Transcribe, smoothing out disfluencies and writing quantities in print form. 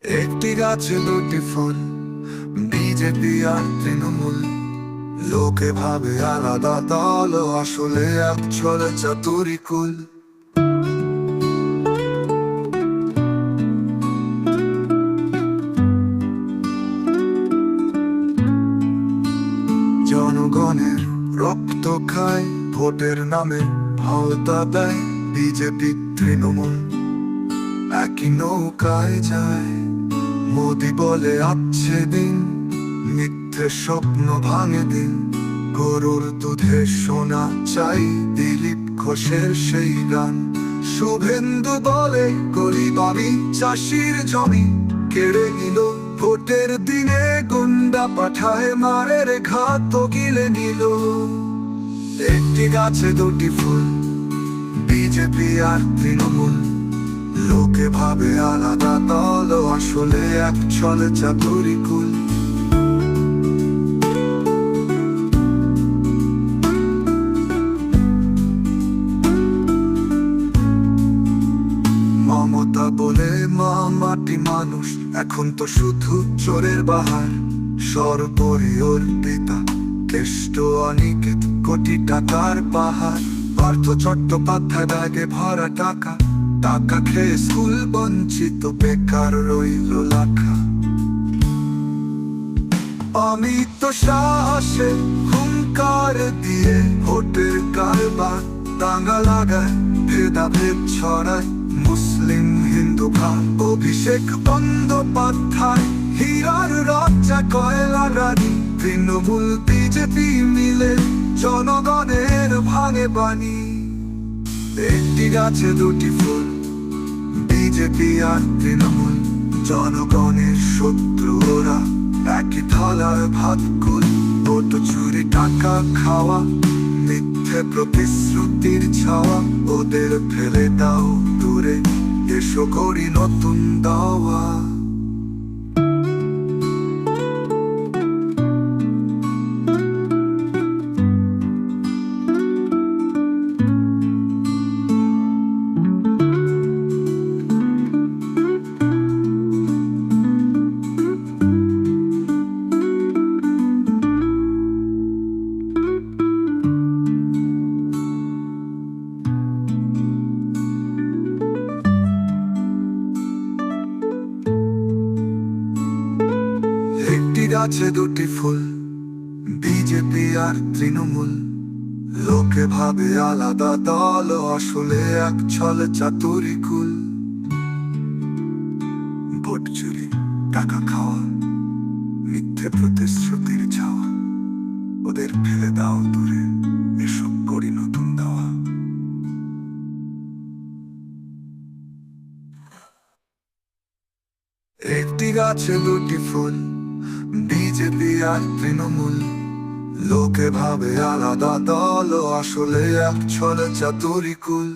একটি গাছে দুটি ফুল, বিজেপি আর তৃণমূল। লোকে ভাবে আলাদা দল, আসলে এক ছলে চাতুরিকুল। জনগণের রক্ত খায়, ভোটের নামে হাওতা দেয় বিজেপি তৃণমূল। একই নৌকায় যায়, মোদি বলে আছে দিন, মিথ্যে স্বপ্ন ভাঙে দিন। গরুর দুধে সোনা চাই, দিলীপ ঘোষের সেই গান। শুভেন্দু বলে গরিব আমি, চাষির জমি কেড়ে নিল। ভোটের দিনে গুন্ডা পাঠায়, মারের ঘাত গিলে নিল। একটি গাছে দুটি ফুল, বিজেপি আর তৃণমূল। লোকে ভাবে আলাদা দল, আসলে এক ছলে চাতুরিকুল। মমতা বলে মা মাটি মানুষ, এখন তো শুধু চোরের বাহার। সর্বোপরি ওর পিতা কেষ্ট অনিকেত, কোটি টাকার পাহাড়। পার্থ চট্টোপাধ্যায় ব্যাগে ভরা টাকা, টাকা খেয়ে স্কুল বঞ্চিত বেকার রইল লাখা। অমিত সাহসে হুঙ্কার দিয়ে ভোটের কারবার দাঙ্গা লাগায়, ভেদাভেদ ছড়ায় মুসলিম হিন্দু ভাই। অভিষেক বন্দ্যোপাধ্যায় হীরার রাজা কয়লা রানী। তৃণমূল বিজেপি মিলে জনগণের ভাঙে বাণী। একটি গাছে দুটি ফুল, বিজেপি আর তৃণমূল। জনগণের শত্রু ওরা, একই থালার ভাত কুল। ভোট চুরি টাকা খাওয়া, মিথ্যে প্রতিশ্রুতির ছাওয়া। ওদের ফেলে দাও দূরে, এসো করি নতুন দাওয়া। একটি গাছে দুটি ফুল, বিজেপি আর তৃণমূল। লোকে ভাবে আলাদা দল, আসলে এক ছলে চাতুরিকুল। ভোট চুরি টাকা খাওয়া, মিথ্যে প্রতিশ্রুতির ছাওয়া। ওদের ফেলে দাও দূরে, এসব করি নতুন দাওয়া। একটি গাছে দুটি ফুল, বিজেপি আর তৃণমূল। লোকে ভাবে আলাদা দল, আসলে এক ছলে চাতুরিকুল।